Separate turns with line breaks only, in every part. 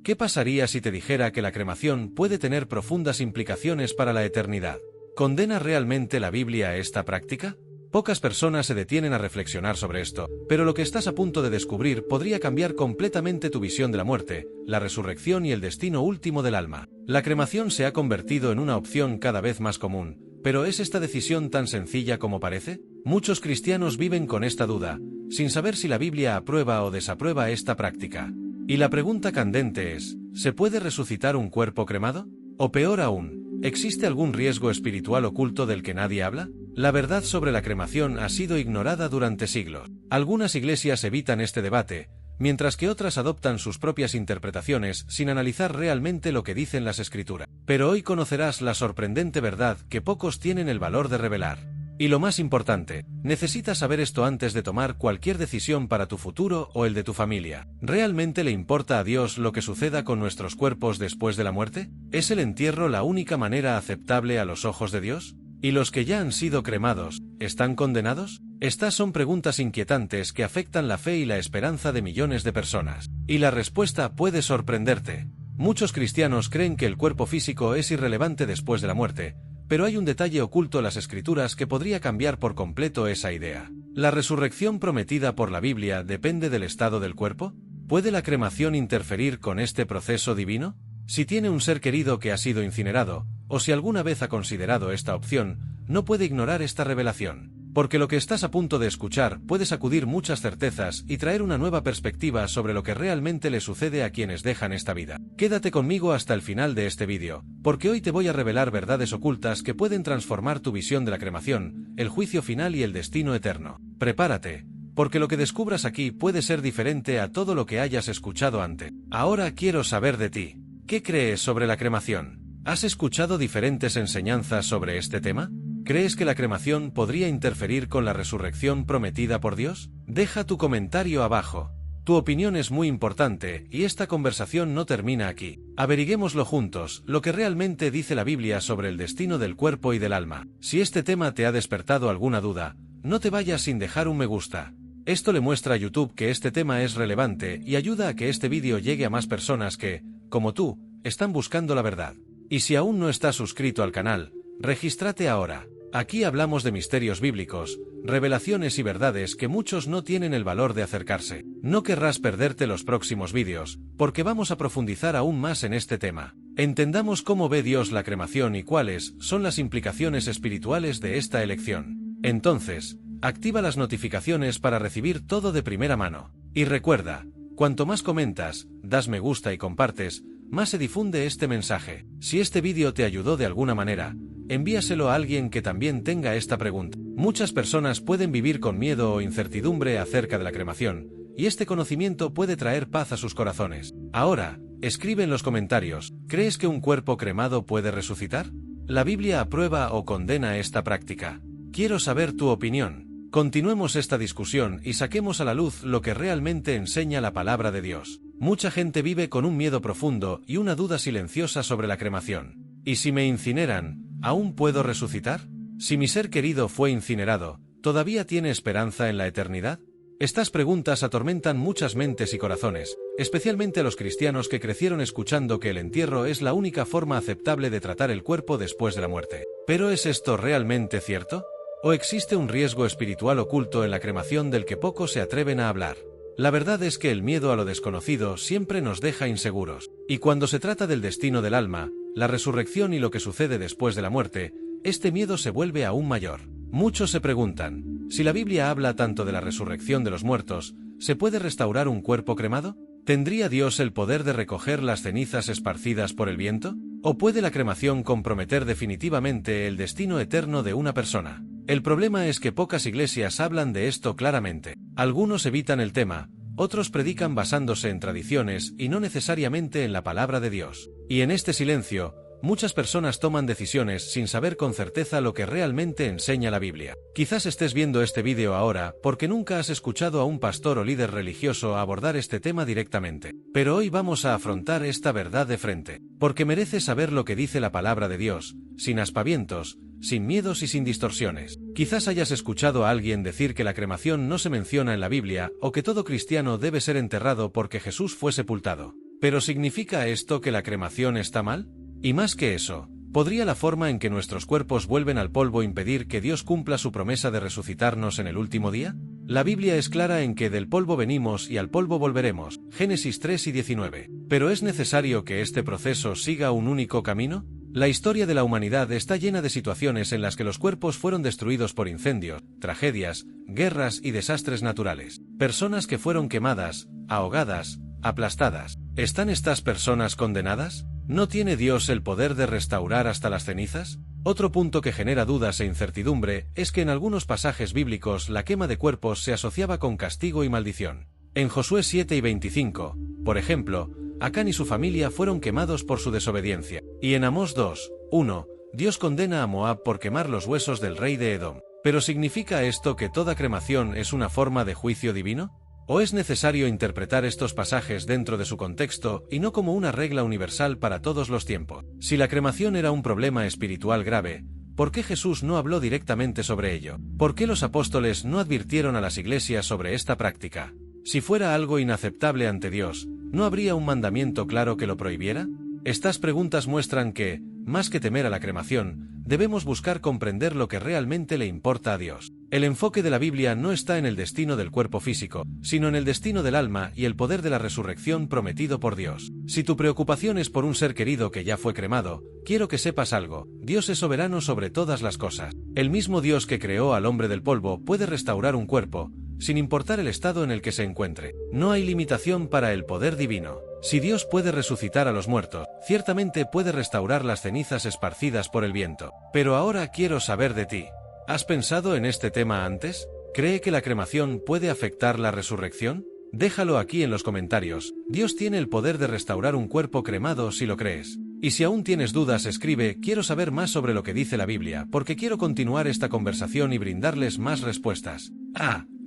¿Qué pasaría si te dijera que la cremación puede tener profundas implicaciones para la eternidad? ¿Condena realmente la Biblia esta práctica? Pocas personas se detienen a reflexionar sobre esto, pero lo que estás a punto de descubrir podría cambiar completamente tu visión de la muerte, la resurrección y el destino último del alma. La cremación se ha convertido en una opción cada vez más común, pero ¿es esta decisión tan sencilla como parece? Muchos cristianos viven con esta duda, sin saber si la Biblia aprueba o desaprueba esta práctica. Y la pregunta candente es, ¿se puede resucitar un cuerpo cremado? O peor aún, ¿existe algún riesgo espiritual oculto del que nadie habla? La verdad sobre la cremación ha sido ignorada durante siglos. Algunas iglesias evitan este debate, mientras que otras adoptan sus propias interpretaciones sin analizar realmente lo que dicen las Escrituras. Pero hoy conocerás la sorprendente verdad que pocos tienen el valor de revelar. Y lo más importante, necesitas saber esto antes de tomar cualquier decisión para tu futuro o el de tu familia. ¿Realmente le importa a Dios lo que suceda con nuestros cuerpos después de la muerte? ¿Es el entierro la única manera aceptable a los ojos de Dios? ¿Y los que ya han sido cremados, están condenados? Estas son preguntas inquietantes que afectan la fe y la esperanza de millones de personas. Y la respuesta puede sorprenderte. Muchos cristianos creen que el cuerpo físico es irrelevante después de la muerte, pero hay un detalle oculto en las Escrituras que podría cambiar por completo esa idea. ¿La resurrección prometida por la Biblia depende del estado del cuerpo? ¿Puede la cremación interferir con este proceso divino? Si tiene un ser querido que ha sido incinerado, o si alguna vez ha considerado esta opción, no puede ignorar esta revelación. Porque lo que estás a punto de escuchar puede sacudir muchas certezas y traer una nueva perspectiva sobre lo que realmente le sucede a quienes dejan esta vida. Quédate conmigo hasta el final de este vídeo, porque hoy te voy a revelar verdades ocultas que pueden transformar tu visión de la cremación, el juicio final y el destino eterno. Prepárate, porque lo que descubras aquí puede ser diferente a todo lo que hayas escuchado antes. Ahora quiero saber de ti. ¿Qué crees sobre la cremación? ¿Has escuchado diferentes enseñanzas sobre este tema? ¿Crees que la cremación podría interferir con la resurrección prometida por Dios? Deja tu comentario abajo. Tu opinión es muy importante y esta conversación no termina aquí. Averiguémoslo juntos, lo que realmente dice la Biblia sobre el destino del cuerpo y del alma. Si este tema te ha despertado alguna duda, no te vayas sin dejar un me gusta. Esto le muestra a YouTube que este tema es relevante y ayuda a que este vídeo llegue a más personas que, como tú, están buscando la verdad. Y si aún no estás suscrito al canal, regístrate ahora. Aquí hablamos de misterios bíblicos, revelaciones y verdades que muchos no tienen el valor de acercarse. No querrás perderte los próximos vídeos, porque vamos a profundizar aún más en este tema. Entendamos cómo ve Dios la cremación y cuáles son las implicaciones espirituales de esta elección. Entonces, activa las notificaciones para recibir todo de primera mano. Y recuerda, cuanto más comentas, das me gusta y compartes, más se difunde este mensaje. Si este vídeo te ayudó de alguna manera, envíaselo a alguien que también tenga esta pregunta. Muchas personas pueden vivir con miedo o incertidumbre acerca de la cremación, y este conocimiento puede traer paz a sus corazones. Ahora, escribe en los comentarios, ¿crees que un cuerpo cremado puede resucitar? ¿La Biblia aprueba o condena esta práctica? Quiero saber tu opinión. Continuemos esta discusión y saquemos a la luz lo que realmente enseña la palabra de Dios. Mucha gente vive con un miedo profundo y una duda silenciosa sobre la cremación. ¿Y si me incineran, aún puedo resucitar? Si mi ser querido fue incinerado, ¿todavía tiene esperanza en la eternidad? Estas preguntas atormentan muchas mentes y corazones, especialmente a los cristianos que crecieron escuchando que el entierro es la única forma aceptable de tratar el cuerpo después de la muerte. ¿Pero es esto realmente cierto? ¿O existe un riesgo espiritual oculto en la cremación del que pocos se atreven a hablar? La verdad es que el miedo a lo desconocido siempre nos deja inseguros. Y cuando se trata del destino del alma, la resurrección y lo que sucede después de la muerte, este miedo se vuelve aún mayor. Muchos se preguntan, si la Biblia habla tanto de la resurrección de los muertos, ¿se puede restaurar un cuerpo cremado? ¿Tendría Dios el poder de recoger las cenizas esparcidas por el viento? ¿O puede la cremación comprometer definitivamente el destino eterno de una persona? El problema es que pocas iglesias hablan de esto claramente. Algunos evitan el tema, otros predican basándose en tradiciones y no necesariamente en la palabra de Dios. Y en este silencio, muchas personas toman decisiones sin saber con certeza lo que realmente enseña la Biblia. Quizás estés viendo este vídeo ahora porque nunca has escuchado a un pastor o líder religioso abordar este tema directamente. Pero hoy vamos a afrontar esta verdad de frente, porque mereces saber lo que dice la palabra de Dios, sin aspavientos, sin miedos y sin distorsiones. Quizás hayas escuchado a alguien decir que la cremación no se menciona en la Biblia o que todo cristiano debe ser enterrado porque Jesús fue sepultado. ¿Pero significa esto que la cremación está mal? Y más que eso, ¿podría la forma en que nuestros cuerpos vuelven al polvo impedir que Dios cumpla su promesa de resucitarnos en el último día? La Biblia es clara en que del polvo venimos y al polvo volveremos, Génesis 3 y 19. ¿Pero es necesario que este proceso siga un único camino? La historia de la humanidad está llena de situaciones en las que los cuerpos fueron destruidos por incendios, tragedias, guerras y desastres naturales. Personas que fueron quemadas, ahogadas, aplastadas. ¿Están estas personas condenadas? ¿No tiene Dios el poder de restaurar hasta las cenizas? Otro punto que genera dudas e incertidumbre es que en algunos pasajes bíblicos la quema de cuerpos se asociaba con castigo y maldición. En Josué 7 y 25, por ejemplo, Acán y su familia fueron quemados por su desobediencia. Y en Amós 2, 1, Dios condena a Moab por quemar los huesos del rey de Edom. ¿Pero significa esto que toda cremación es una forma de juicio divino? ¿O es necesario interpretar estos pasajes dentro de su contexto y no como una regla universal para todos los tiempos? Si la cremación era un problema espiritual grave, ¿por qué Jesús no habló directamente sobre ello? ¿Por qué los apóstoles no advirtieron a las iglesias sobre esta práctica? Si fuera algo inaceptable ante Dios, ¿no habría un mandamiento claro que lo prohibiera? Estas preguntas muestran que, más que temer a la cremación, debemos buscar comprender lo que realmente le importa a Dios. El enfoque de la Biblia no está en el destino del cuerpo físico, sino en el destino del alma y el poder de la resurrección prometido por Dios. Si tu preocupación es por un ser querido que ya fue cremado, quiero que sepas algo: Dios es soberano sobre todas las cosas. El mismo Dios que creó al hombre del polvo puede restaurar un cuerpo, sin importar el estado en el que se encuentre. No hay limitación para el poder divino. Si Dios puede resucitar a los muertos, ciertamente puede restaurar las cenizas esparcidas por el viento. Pero ahora quiero saber de ti. ¿Has pensado en este tema antes? ¿Cree que la cremación puede afectar la resurrección? Déjalo aquí en los comentarios. Dios tiene el poder de restaurar un cuerpo cremado si lo crees. Y si aún tienes dudas, escribe: quiero saber más sobre lo que dice la Biblia, porque quiero continuar esta conversación y brindarles más respuestas.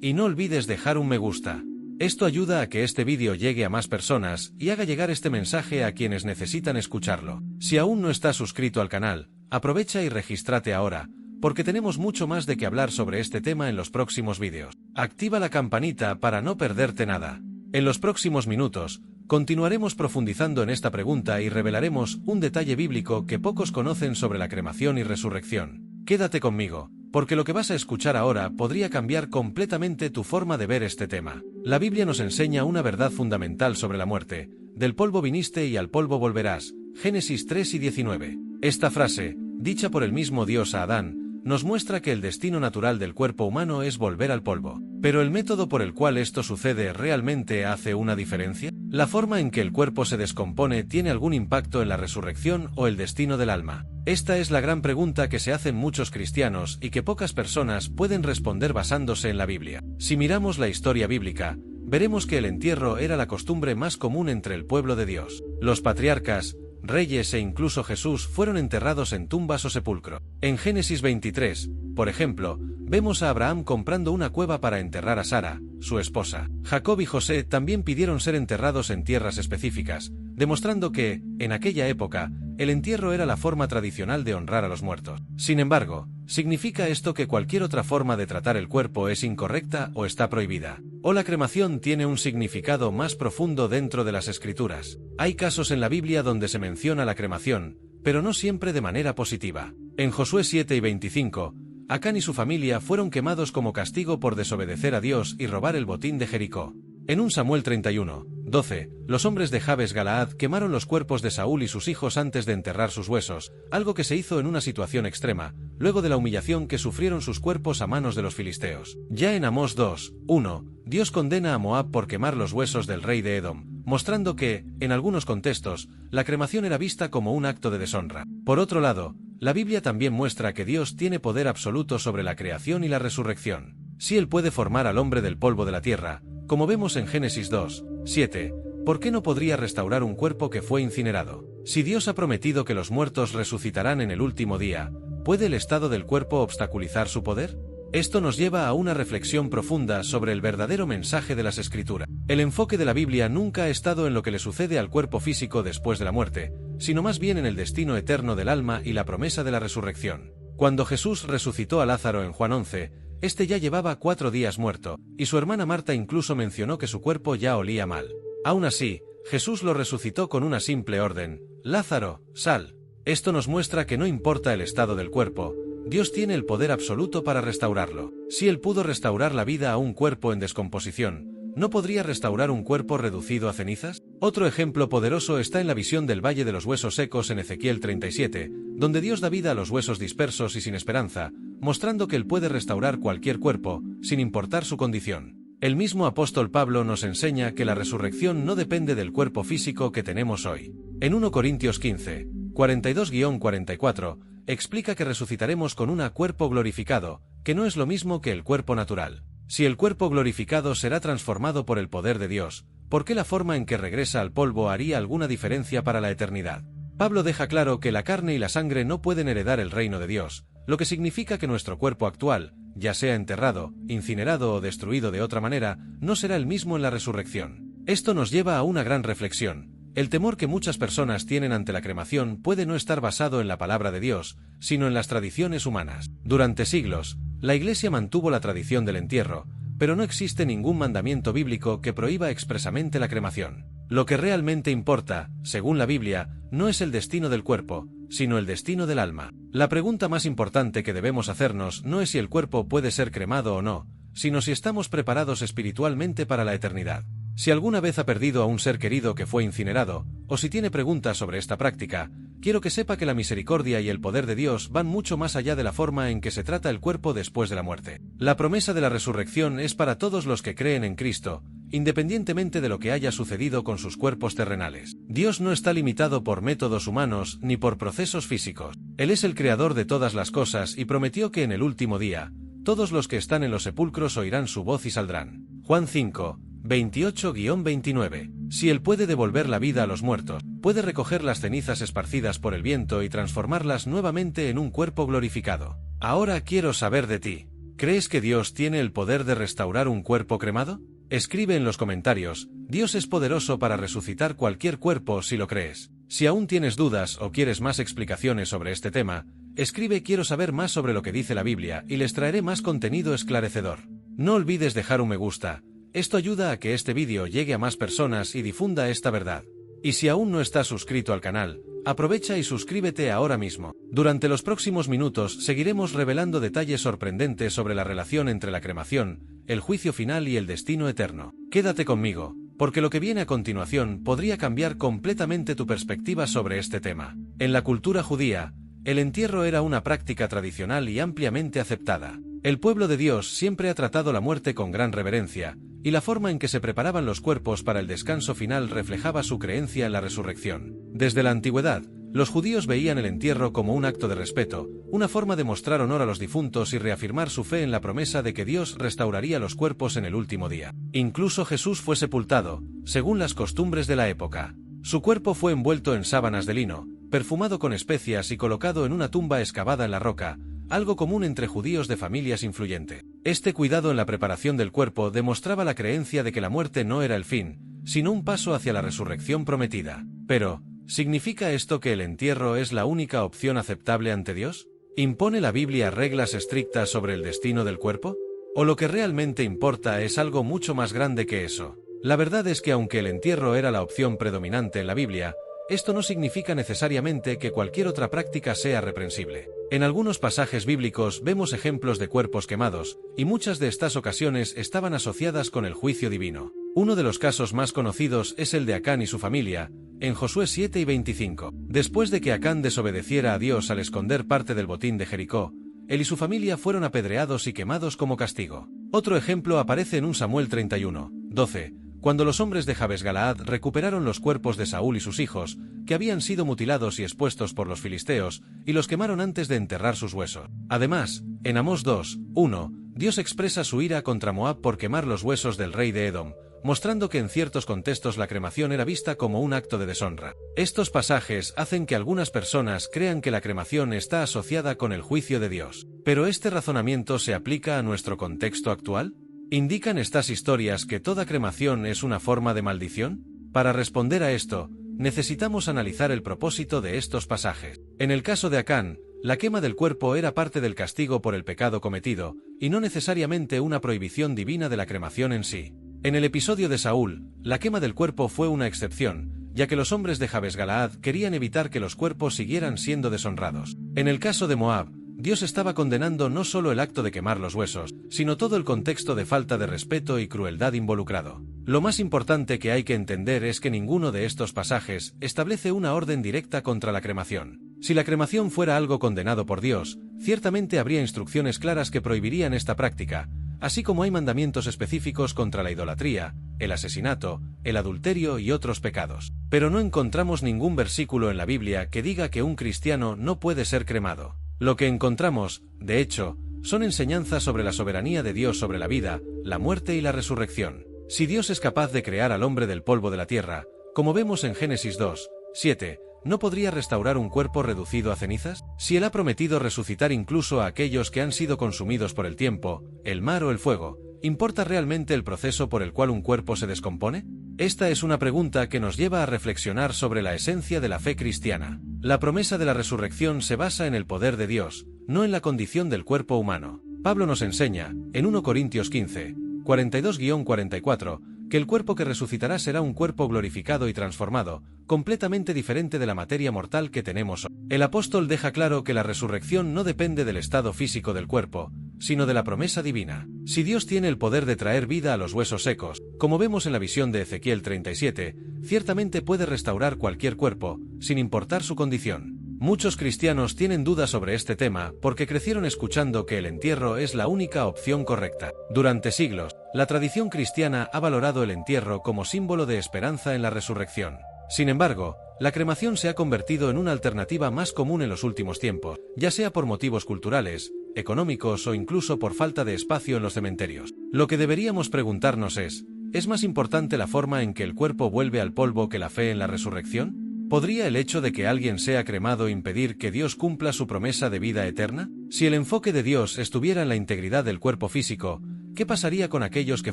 Y no olvides dejar un me gusta. Esto ayuda a que este vídeo llegue a más personas y haga llegar este mensaje a quienes necesitan escucharlo. Si aún no estás suscrito al canal, aprovecha y regístrate ahora, porque tenemos mucho más de qué hablar sobre este tema en los próximos vídeos. Activa la campanita para no perderte nada. En los próximos minutos, continuaremos profundizando en esta pregunta y revelaremos un detalle bíblico que pocos conocen sobre la cremación y resurrección. Quédate conmigo, porque lo que vas a escuchar ahora podría cambiar completamente tu forma de ver este tema. La Biblia nos enseña una verdad fundamental sobre la muerte: del polvo viniste y al polvo volverás, Génesis 3 y 19. Esta frase, dicha por el mismo Dios a Adán, nos muestra que el destino natural del cuerpo humano es volver al polvo. ¿Pero el método por el cual esto sucede realmente hace una diferencia? ¿La forma en que el cuerpo se descompone tiene algún impacto en la resurrección o el destino del alma? Esta es la gran pregunta que se hacen muchos cristianos y que pocas personas pueden responder basándose en la Biblia. Si miramos la historia bíblica, veremos que el entierro era la costumbre más común entre el pueblo de Dios. Los patriarcas, reyes e incluso Jesús fueron enterrados en tumbas o sepulcro. En Génesis 23, por ejemplo, vemos a Abraham comprando una cueva para enterrar a Sara, su esposa. Jacob y José también pidieron ser enterrados en tierras específicas, demostrando que, en aquella época, el entierro era la forma tradicional de honrar a los muertos. Sin embargo, ¿significa esto que cualquier otra forma de tratar el cuerpo es incorrecta o está prohibida? ¿O la cremación tiene un significado más profundo dentro de las Escrituras? Hay casos en la Biblia donde se menciona la cremación, pero no siempre de manera positiva. En Josué 7 y 25, Acán y su familia fueron quemados como castigo por desobedecer a Dios y robar el botín de Jericó. En 1 Samuel 31, 12, los hombres de Jabes Galaad quemaron los cuerpos de Saúl y sus hijos antes de enterrar sus huesos, algo que se hizo en una situación extrema, luego de la humillación que sufrieron sus cuerpos a manos de los filisteos. Ya en Amós 2, 1, Dios condena a Moab por quemar los huesos del rey de Edom, mostrando que, en algunos contextos, la cremación era vista como un acto de deshonra. Por otro lado, la Biblia también muestra que Dios tiene poder absoluto sobre la creación y la resurrección. Si Él puede formar al hombre del polvo de la tierra, como vemos en Génesis 2, 7, ¿por qué no podría restaurar un cuerpo que fue incinerado? Si Dios ha prometido que los muertos resucitarán en el último día, ¿puede el estado del cuerpo obstaculizar su poder? Esto nos lleva a una reflexión profunda sobre el verdadero mensaje de las Escrituras. El enfoque de la Biblia nunca ha estado en lo que le sucede al cuerpo físico después de la muerte, sino más bien en el destino eterno del alma y la promesa de la resurrección. Cuando Jesús resucitó a Lázaro en Juan 11, este ya llevaba 4 días muerto, y su hermana Marta incluso mencionó que su cuerpo ya olía mal. Aún así, Jesús lo resucitó con una simple orden: Lázaro, sal. Esto nos muestra que no importa el estado del cuerpo, Dios tiene el poder absoluto para restaurarlo. Si Él pudo restaurar la vida a un cuerpo en descomposición, ¿no podría restaurar un cuerpo reducido a cenizas? Otro ejemplo poderoso está en la visión del Valle de los Huesos Secos en Ezequiel 37, donde Dios da vida a los huesos dispersos y sin esperanza, mostrando que Él puede restaurar cualquier cuerpo, sin importar su condición. El mismo apóstol Pablo nos enseña que la resurrección no depende del cuerpo físico que tenemos hoy. En 1 Corintios 15, 42-44, explica que resucitaremos con un cuerpo glorificado, que no es lo mismo que el cuerpo natural. Si el cuerpo glorificado será transformado por el poder de Dios, ¿por qué la forma en que regresa al polvo haría alguna diferencia para la eternidad? Pablo deja claro que la carne y la sangre no pueden heredar el reino de Dios, lo que significa que nuestro cuerpo actual, ya sea enterrado, incinerado o destruido de otra manera, no será el mismo en la resurrección. Esto nos lleva a una gran reflexión. El temor que muchas personas tienen ante la cremación puede no estar basado en la palabra de Dios, sino en las tradiciones humanas. Durante siglos, la Iglesia mantuvo la tradición del entierro, pero no existe ningún mandamiento bíblico que prohíba expresamente la cremación. Lo que realmente importa, según la Biblia, no es el destino del cuerpo, sino el destino del alma. La pregunta más importante que debemos hacernos no es si el cuerpo puede ser cremado o no, sino si estamos preparados espiritualmente para la eternidad. Si alguna vez ha perdido a un ser querido que fue incinerado, o si tiene preguntas sobre esta práctica, quiero que sepa que la misericordia y el poder de Dios van mucho más allá de la forma en que se trata el cuerpo después de la muerte. La promesa de la resurrección es para todos los que creen en Cristo, independientemente de lo que haya sucedido con sus cuerpos terrenales. Dios no está limitado por métodos humanos ni por procesos físicos. Él es el creador de todas las cosas y prometió que en el último día, todos los que están en los sepulcros oirán su voz y saldrán. Juan 5, 28-29. Si Él puede devolver la vida a los muertos, puede recoger las cenizas esparcidas por el viento y transformarlas nuevamente en un cuerpo glorificado. Ahora quiero saber de ti. ¿Crees que Dios tiene el poder de restaurar un cuerpo cremado? Escribe en los comentarios: Dios es poderoso para resucitar cualquier cuerpo si lo crees. Si aún tienes dudas o quieres más explicaciones sobre este tema, escribe quiero saber más sobre lo que dice la Biblia y les traeré más contenido esclarecedor. No olvides dejar un me gusta. Esto ayuda a que este vídeo llegue a más personas y difunda esta verdad. Y si aún no estás suscrito al canal, aprovecha y suscríbete ahora mismo. Durante los próximos minutos seguiremos revelando detalles sorprendentes sobre la relación entre la cremación, el juicio final y el destino eterno. Quédate conmigo, porque lo que viene a continuación podría cambiar completamente tu perspectiva sobre este tema. En la cultura judía, el entierro era una práctica tradicional y ampliamente aceptada. El pueblo de Dios siempre ha tratado la muerte con gran reverencia, y la forma en que se preparaban los cuerpos para el descanso final reflejaba su creencia en la resurrección. Desde la antigüedad, los judíos veían el entierro como un acto de respeto, una forma de mostrar honor a los difuntos y reafirmar su fe en la promesa de que Dios restauraría los cuerpos en el último día. Incluso Jesús fue sepultado, según las costumbres de la época. Su cuerpo fue envuelto en sábanas de lino, perfumado con especias y colocado en una tumba excavada en la roca, algo común entre judíos de familias influyentes. Este cuidado en la preparación del cuerpo demostraba la creencia de que la muerte no era el fin, sino un paso hacia la resurrección prometida. Pero, ¿significa esto que el entierro es la única opción aceptable ante Dios? ¿Impone la Biblia reglas estrictas sobre el destino del cuerpo? ¿O lo que realmente importa es algo mucho más grande que eso? La verdad es que aunque el entierro era la opción predominante en la Biblia, esto no significa necesariamente que cualquier otra práctica sea reprensible. En algunos pasajes bíblicos vemos ejemplos de cuerpos quemados, y muchas de estas ocasiones estaban asociadas con el juicio divino. Uno de los casos más conocidos es el de Acán y su familia, en Josué 7 y 25. Después de que Acán desobedeciera a Dios al esconder parte del botín de Jericó, él y su familia fueron apedreados y quemados como castigo. Otro ejemplo aparece en 1 Samuel 31, 12. Cuando los hombres de Jabes Galaad recuperaron los cuerpos de Saúl y sus hijos, que habían sido mutilados y expuestos por los filisteos, y los quemaron antes de enterrar sus huesos. Además, en Amós 2, 1, Dios expresa su ira contra Moab por quemar los huesos del rey de Edom, mostrando que en ciertos contextos la cremación era vista como un acto de deshonra. Estos pasajes hacen que algunas personas crean que la cremación está asociada con el juicio de Dios. ¿Pero este razonamiento se aplica a nuestro contexto actual? ¿Indican estas historias que toda cremación es una forma de maldición? Para responder a esto, necesitamos analizar el propósito de estos pasajes. En el caso de Acán, la quema del cuerpo era parte del castigo por el pecado cometido, y no necesariamente una prohibición divina de la cremación en sí. En el episodio de Saúl, la quema del cuerpo fue una excepción, ya que los hombres de Jabes Galaad querían evitar que los cuerpos siguieran siendo deshonrados. En el caso de Moab, Dios estaba condenando no solo el acto de quemar los huesos, sino todo el contexto de falta de respeto y crueldad involucrado. Lo más importante que hay que entender es que ninguno de estos pasajes establece una orden directa contra la cremación. Si la cremación fuera algo condenado por Dios, ciertamente habría instrucciones claras que prohibirían esta práctica, así como hay mandamientos específicos contra la idolatría, el asesinato, el adulterio y otros pecados. Pero no encontramos ningún versículo en la Biblia que diga que un cristiano no puede ser cremado. Lo que encontramos, de hecho, son enseñanzas sobre la soberanía de Dios sobre la vida, la muerte y la resurrección. Si Dios es capaz de crear al hombre del polvo de la tierra, como vemos en Génesis 2:7, ¿no podría restaurar un cuerpo reducido a cenizas? Si Él ha prometido resucitar incluso a aquellos que han sido consumidos por el tiempo, el mar o el fuego, ¿importa realmente el proceso por el cual un cuerpo se descompone? Esta es una pregunta que nos lleva a reflexionar sobre la esencia de la fe cristiana. La promesa de la resurrección se basa en el poder de Dios, no en la condición del cuerpo humano. Pablo nos enseña, en 1 Corintios 15, 42-44, que el cuerpo que resucitará será un cuerpo glorificado y transformado, completamente diferente de la materia mortal que tenemos hoy. El apóstol deja claro que la resurrección no depende del estado físico del cuerpo, sino de la promesa divina. Si Dios tiene el poder de traer vida a los huesos secos, como vemos en la visión de Ezequiel 37, ciertamente puede restaurar cualquier cuerpo, sin importar su condición. Muchos cristianos tienen dudas sobre este tema porque crecieron escuchando que el entierro es la única opción correcta. Durante siglos, la tradición cristiana ha valorado el entierro como símbolo de esperanza en la resurrección. Sin embargo, la cremación se ha convertido en una alternativa más común en los últimos tiempos, ya sea por motivos culturales, económicos o incluso por falta de espacio en los cementerios. Lo que deberíamos preguntarnos ¿es más importante la forma en que el cuerpo vuelve al polvo que la fe en la resurrección? ¿Podría el hecho de que alguien sea cremado impedir que Dios cumpla su promesa de vida eterna? Si el enfoque de Dios estuviera en la integridad del cuerpo físico, ¿qué pasaría con aquellos que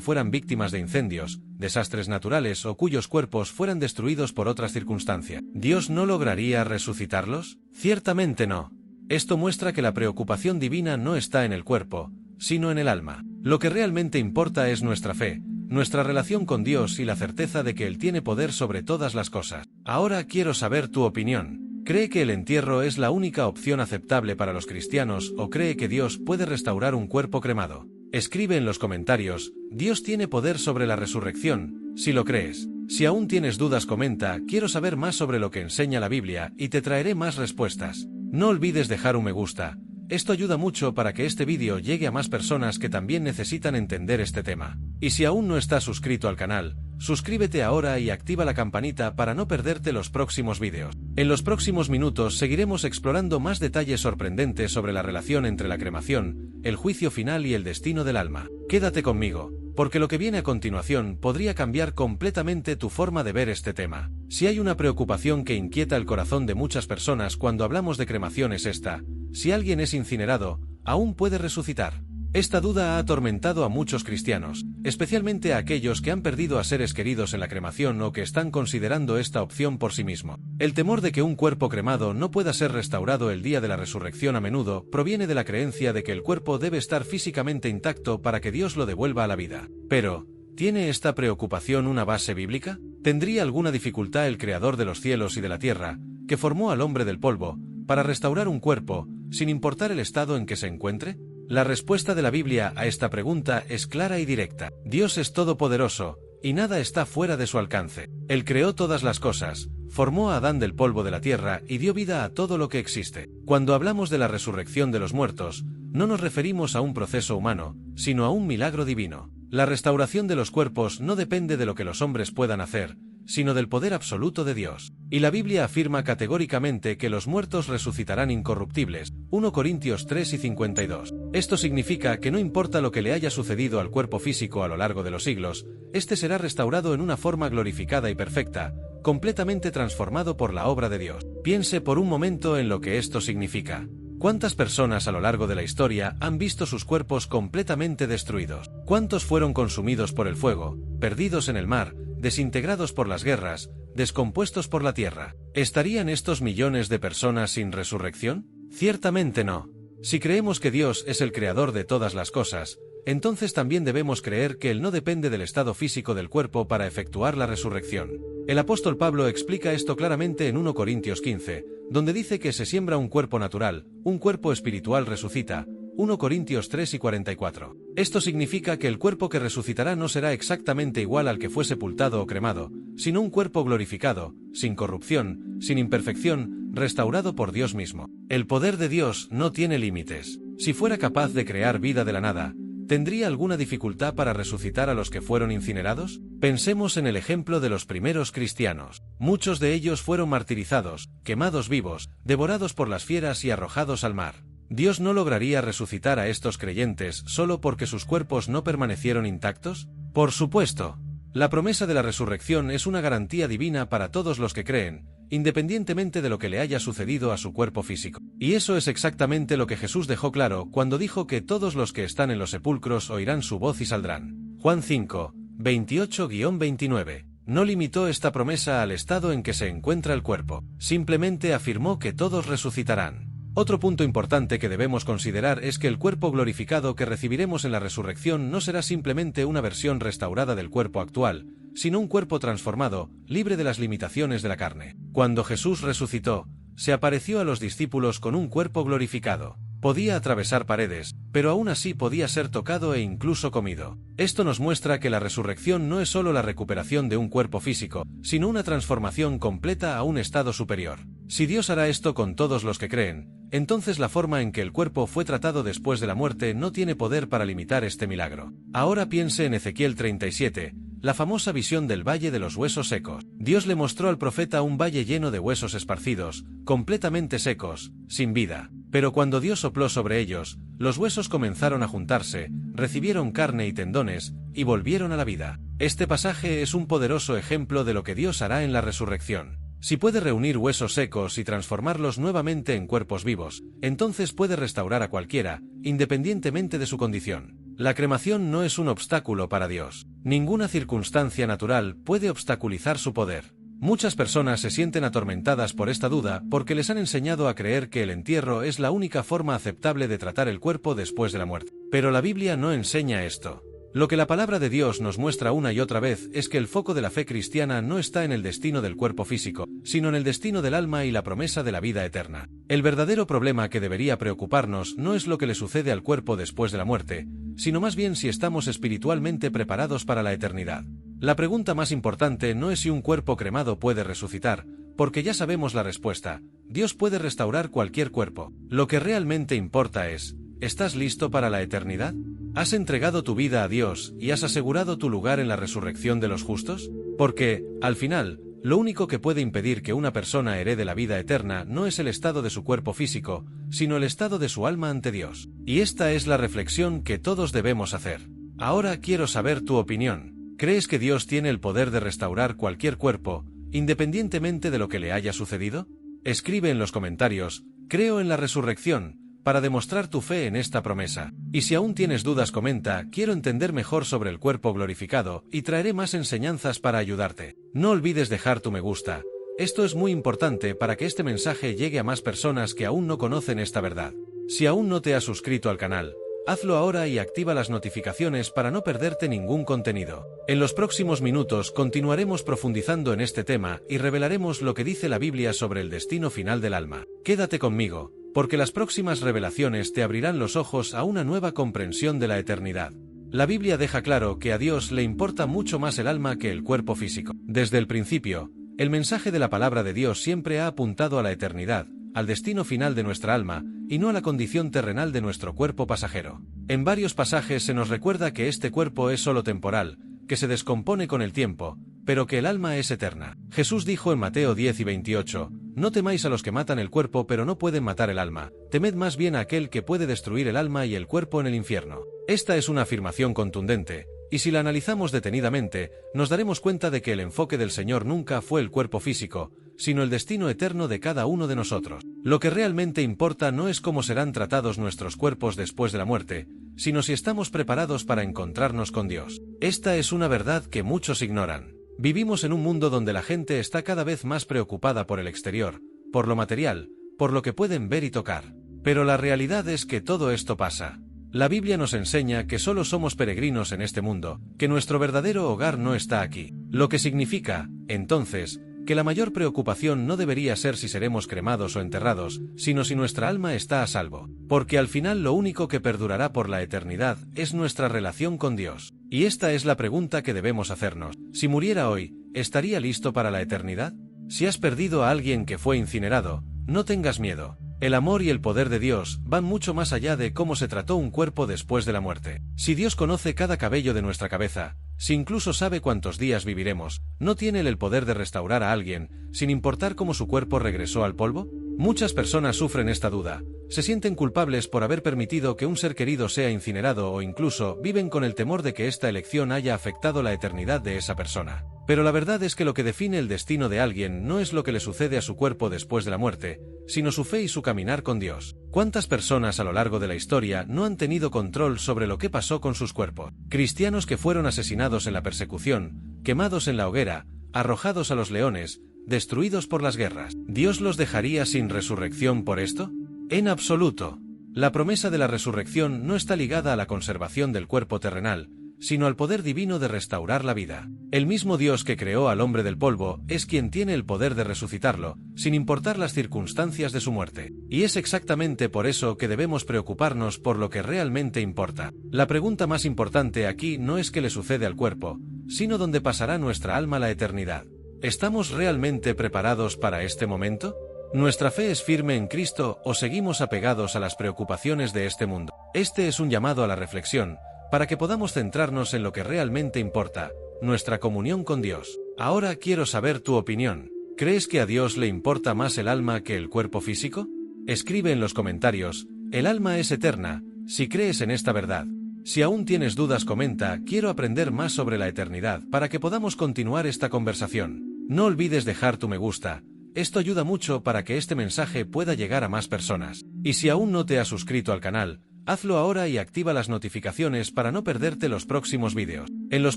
fueran víctimas de incendios, desastres naturales o cuyos cuerpos fueran destruidos por otras circunstancias? ¿Dios no lograría resucitarlos? Ciertamente no. Esto muestra que la preocupación divina no está en el cuerpo, sino en el alma. Lo que realmente importa es nuestra fe, nuestra relación con Dios y la certeza de que Él tiene poder sobre todas las cosas. Ahora quiero saber tu opinión. ¿Cree que el entierro es la única opción aceptable para los cristianos o cree que Dios puede restaurar un cuerpo cremado? Escribe en los comentarios, ¿Dios tiene poder sobre la resurrección? Si lo crees. Si aún tienes dudas comenta, quiero saber más sobre lo que enseña la Biblia y te traeré más respuestas. No olvides dejar un me gusta. Esto ayuda mucho para que este vídeo llegue a más personas que también necesitan entender este tema. Y si aún no estás suscrito al canal, suscríbete ahora y activa la campanita para no perderte los próximos vídeos. En los próximos minutos seguiremos explorando más detalles sorprendentes sobre la relación entre la cremación, el juicio final y el destino del alma. Quédate conmigo, porque lo que viene a continuación podría cambiar completamente tu forma de ver este tema. Si hay una preocupación que inquieta el corazón de muchas personas cuando hablamos de cremación es esta: si alguien es incinerado, ¿aún puede resucitar? Esta duda ha atormentado a muchos cristianos, especialmente a aquellos que han perdido a seres queridos en la cremación o que están considerando esta opción por sí mismo. El temor de que un cuerpo cremado no pueda ser restaurado el día de la resurrección a menudo proviene de la creencia de que el cuerpo debe estar físicamente intacto para que Dios lo devuelva a la vida. Pero, ¿tiene esta preocupación una base bíblica? ¿Tendría alguna dificultad el Creador de los cielos y de la tierra, que formó al hombre del polvo, para restaurar un cuerpo, sin importar el estado en que se encuentre? La respuesta de la Biblia a esta pregunta es clara y directa. Dios es todopoderoso, y nada está fuera de su alcance. Él creó todas las cosas, formó a Adán del polvo de la tierra y dio vida a todo lo que existe. Cuando hablamos de la resurrección de los muertos, no nos referimos a un proceso humano, sino a un milagro divino. La restauración de los cuerpos no depende de lo que los hombres puedan hacer, sino del poder absoluto de Dios. Y la Biblia afirma categóricamente que los muertos resucitarán incorruptibles, 1 Corintios 3:52. Esto significa que no importa lo que le haya sucedido al cuerpo físico a lo largo de los siglos, este será restaurado en una forma glorificada y perfecta, completamente transformado por la obra de Dios. Piense por un momento en lo que esto significa. ¿Cuántas personas a lo largo de la historia han visto sus cuerpos completamente destruidos? ¿Cuántos fueron consumidos por el fuego, perdidos en el mar, desintegrados por las guerras, descompuestos por la tierra? ¿Estarían estos millones de personas sin resurrección? Ciertamente no. Si creemos que Dios es el creador de todas las cosas, entonces también debemos creer que Él no depende del estado físico del cuerpo para efectuar la resurrección. El apóstol Pablo explica esto claramente en 1 Corintios 15, donde dice que se siembra un cuerpo natural, un cuerpo espiritual resucita. 1 Corintios 3 y 44. Esto significa que el cuerpo que resucitará no será exactamente igual al que fue sepultado o cremado, sino un cuerpo glorificado, sin corrupción, sin imperfección, restaurado por Dios mismo. El poder de Dios no tiene límites. Si fuera capaz de crear vida de la nada, ¿tendría alguna dificultad para resucitar a los que fueron incinerados? Pensemos en el ejemplo de los primeros cristianos. Muchos de ellos fueron martirizados, quemados vivos, devorados por las fieras y arrojados al mar. ¿Dios no lograría resucitar a estos creyentes solo porque sus cuerpos no permanecieron intactos? Por supuesto. La promesa de la resurrección es una garantía divina para todos los que creen, independientemente de lo que le haya sucedido a su cuerpo físico. Y eso es exactamente lo que Jesús dejó claro cuando dijo que todos los que están en los sepulcros oirán su voz y saldrán. Juan 5, 28-29. No limitó esta promesa al estado en que se encuentra el cuerpo, simplemente afirmó que todos resucitarán. Otro punto importante que debemos considerar es que el cuerpo glorificado que recibiremos en la resurrección no será simplemente una versión restaurada del cuerpo actual, sino un cuerpo transformado, libre de las limitaciones de la carne. Cuando Jesús resucitó, se apareció a los discípulos con un cuerpo glorificado. Podía atravesar paredes, pero aún así podía ser tocado e incluso comido. Esto nos muestra que la resurrección no es solo la recuperación de un cuerpo físico, sino una transformación completa a un estado superior. Si Dios hará esto con todos los que creen, entonces la forma en que el cuerpo fue tratado después de la muerte no tiene poder para limitar este milagro. Ahora piense en Ezequiel 37, la famosa visión del valle de los huesos secos. Dios le mostró al profeta un valle lleno de huesos esparcidos, completamente secos, sin vida. Pero cuando Dios sopló sobre ellos, los huesos comenzaron a juntarse, recibieron carne y tendones, y volvieron a la vida. Este pasaje es un poderoso ejemplo de lo que Dios hará en la resurrección. Si puede reunir huesos secos y transformarlos nuevamente en cuerpos vivos, entonces puede restaurar a cualquiera, independientemente de su condición. La cremación no es un obstáculo para Dios. Ninguna circunstancia natural puede obstaculizar su poder. Muchas personas se sienten atormentadas por esta duda porque les han enseñado a creer que el entierro es la única forma aceptable de tratar el cuerpo después de la muerte. Pero la Biblia no enseña esto. Lo que la palabra de Dios nos muestra una y otra vez es que el foco de la fe cristiana no está en el destino del cuerpo físico, sino en el destino del alma y la promesa de la vida eterna. El verdadero problema que debería preocuparnos no es lo que le sucede al cuerpo después de la muerte, sino más bien si estamos espiritualmente preparados para la eternidad. La pregunta más importante no es si un cuerpo cremado puede resucitar, porque ya sabemos la respuesta. Dios puede restaurar cualquier cuerpo. Lo que realmente importa es, ¿estás listo para la eternidad? ¿Has entregado tu vida a Dios y has asegurado tu lugar en la resurrección de los justos? Porque, al final, lo único que puede impedir que una persona herede la vida eterna no es el estado de su cuerpo físico, sino el estado de su alma ante Dios. Y esta es la reflexión que todos debemos hacer. Ahora quiero saber tu opinión. ¿Crees que Dios tiene el poder de restaurar cualquier cuerpo, independientemente de lo que le haya sucedido? Escribe en los comentarios, creo en la resurrección, para demostrar tu fe en esta promesa. Y si aún tienes dudas comenta, quiero entender mejor sobre el cuerpo glorificado, y traeré más enseñanzas para ayudarte. No olvides dejar tu me gusta. Esto es muy importante para que este mensaje llegue a más personas que aún no conocen esta verdad. Si aún no te has suscrito al canal, hazlo ahora y activa las notificaciones para no perderte ningún contenido. En los próximos minutos continuaremos profundizando en este tema y revelaremos lo que dice la Biblia sobre el destino final del alma. Quédate conmigo, porque las próximas revelaciones te abrirán los ojos a una nueva comprensión de la eternidad. La Biblia deja claro que a Dios le importa mucho más el alma que el cuerpo físico. Desde el principio, el mensaje de la palabra de Dios siempre ha apuntado a la eternidad, al destino final de nuestra alma, y no a la condición terrenal de nuestro cuerpo pasajero. En varios pasajes se nos recuerda que este cuerpo es solo temporal, que se descompone con el tiempo, pero que el alma es eterna. Jesús dijo en Mateo 10 y 28, no temáis a los que matan el cuerpo pero no pueden matar el alma, temed más bien a aquel que puede destruir el alma y el cuerpo en el infierno. Esta es una afirmación contundente, y si la analizamos detenidamente, nos daremos cuenta de que el enfoque del Señor nunca fue el cuerpo físico, sino el destino eterno de cada uno de nosotros. Lo que realmente importa no es cómo serán tratados nuestros cuerpos después de la muerte, sino si estamos preparados para encontrarnos con Dios. Esta es una verdad que muchos ignoran. Vivimos en un mundo donde la gente está cada vez más preocupada por el exterior, por lo material, por lo que pueden ver y tocar. Pero la realidad es que todo esto pasa. La Biblia nos enseña que solo somos peregrinos en este mundo, que nuestro verdadero hogar no está aquí. Lo que significa, entonces, que la mayor preocupación no debería ser si seremos cremados o enterrados, sino si nuestra alma está a salvo. Porque al final lo único que perdurará por la eternidad es nuestra relación con Dios. Y esta es la pregunta que debemos hacernos. Si muriera hoy, ¿estaría listo para la eternidad? Si has perdido a alguien que fue incinerado, no tengas miedo. El amor y el poder de Dios van mucho más allá de cómo se trató un cuerpo después de la muerte. Si Dios conoce cada cabello de nuestra cabeza, si incluso sabe cuántos días viviremos, ¿no tiene Él el poder de restaurar a alguien, sin importar cómo su cuerpo regresó al polvo? Muchas personas sufren esta duda, se sienten culpables por haber permitido que un ser querido sea incinerado o incluso viven con el temor de que esta elección haya afectado la eternidad de esa persona. Pero la verdad es que lo que define el destino de alguien no es lo que le sucede a su cuerpo después de la muerte, sino su fe y su caminar con Dios. ¿Cuántas personas a lo largo de la historia no han tenido control sobre lo que pasó con sus cuerpos? Cristianos que fueron asesinados en la persecución, quemados en la hoguera, arrojados a los leones, destruidos por las guerras. ¿Dios los dejaría sin resurrección por esto? En absoluto. La promesa de la resurrección no está ligada a la conservación del cuerpo terrenal, sino al poder divino de restaurar la vida. El mismo Dios que creó al hombre del polvo es quien tiene el poder de resucitarlo, sin importar las circunstancias de su muerte. Y es exactamente por eso que debemos preocuparnos por lo que realmente importa. La pregunta más importante aquí no es qué le sucede al cuerpo, sino dónde pasará nuestra alma la eternidad. ¿Estamos realmente preparados para este momento? ¿Nuestra fe es firme en Cristo o seguimos apegados a las preocupaciones de este mundo? Este es un llamado a la reflexión, para que podamos centrarnos en lo que realmente importa, nuestra comunión con Dios. Ahora quiero saber tu opinión. ¿Crees que a Dios le importa más el alma que el cuerpo físico? Escribe en los comentarios, el alma es eterna, si crees en esta verdad. Si aún tienes dudas comenta, quiero aprender más sobre la eternidad para que podamos continuar esta conversación. No olvides dejar tu me gusta, esto ayuda mucho para que este mensaje pueda llegar a más personas. Y si aún no te has suscrito al canal, hazlo ahora y activa las notificaciones para no perderte los próximos vídeos. En los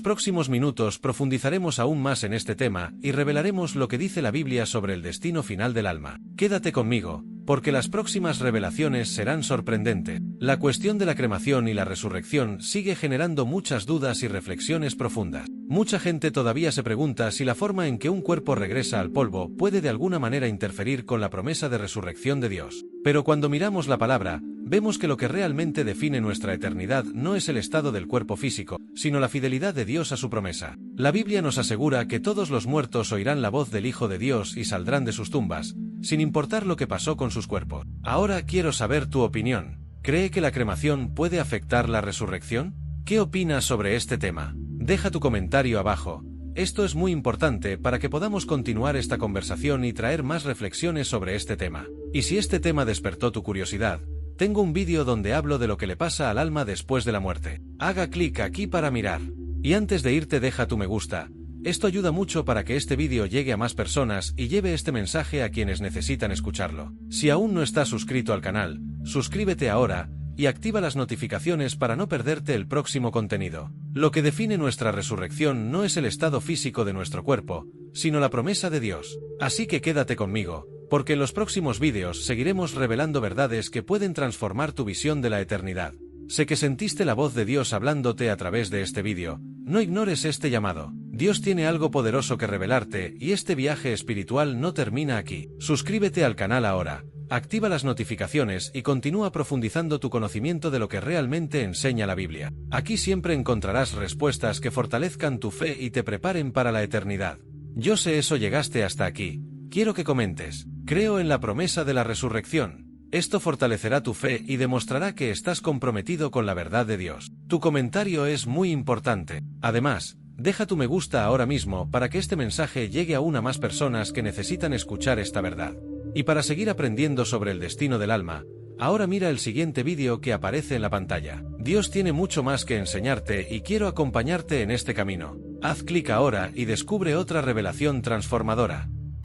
próximos minutos profundizaremos aún más en este tema y revelaremos lo que dice la Biblia sobre el destino final del alma. Quédate conmigo, porque las próximas revelaciones serán sorprendentes. La cuestión de la cremación y la resurrección sigue generando muchas dudas y reflexiones profundas. Mucha gente todavía se pregunta si la forma en que un cuerpo regresa al polvo puede de alguna manera interferir con la promesa de resurrección de Dios. Pero cuando miramos la palabra, vemos que lo que realmente define nuestra eternidad no es el estado del cuerpo físico, sino la fidelidad de Dios a su promesa. La Biblia nos asegura que todos los muertos oirán la voz del Hijo de Dios y saldrán de sus tumbas, sin importar lo que pasó con sus cuerpos. Ahora quiero saber tu opinión. ¿Cree que la cremación puede afectar la resurrección? ¿Qué opinas sobre este tema? Deja tu comentario abajo. Esto es muy importante para que podamos continuar esta conversación y traer más reflexiones sobre este tema. Y si este tema despertó tu curiosidad, tengo un vídeo donde hablo de lo que le pasa al alma después de la muerte. Haga clic aquí para mirar. Y antes de irte deja tu me gusta. Esto ayuda mucho para que este vídeo llegue a más personas y lleve este mensaje a quienes necesitan escucharlo. Si aún no estás suscrito al canal, suscríbete ahora y activa las notificaciones para no perderte el próximo contenido. Lo que define nuestra resurrección no es el estado físico de nuestro cuerpo, sino la promesa de Dios. Así que quédate conmigo, porque en los próximos vídeos seguiremos revelando verdades que pueden transformar tu visión de la eternidad. Sé que sentiste la voz de Dios hablándote a través de este vídeo. No ignores este llamado. Dios tiene algo poderoso que revelarte y este viaje espiritual no termina aquí. Suscríbete al canal ahora, activa las notificaciones y continúa profundizando tu conocimiento de lo que realmente enseña la Biblia. Aquí siempre encontrarás respuestas que fortalezcan tu fe y te preparen para la eternidad. Yo sé eso, llegaste hasta aquí. Quiero que comentes. Creo en la promesa de la resurrección. Esto fortalecerá tu fe y demostrará que estás comprometido con la verdad de Dios. Tu comentario es muy importante. Además, deja tu me gusta ahora mismo para que este mensaje llegue aún a más personas que necesitan escuchar esta verdad. Y para seguir aprendiendo sobre el destino del alma, ahora mira el siguiente vídeo que aparece en la pantalla. Dios tiene mucho más que enseñarte y quiero acompañarte en este camino. Haz clic ahora y descubre otra revelación transformadora.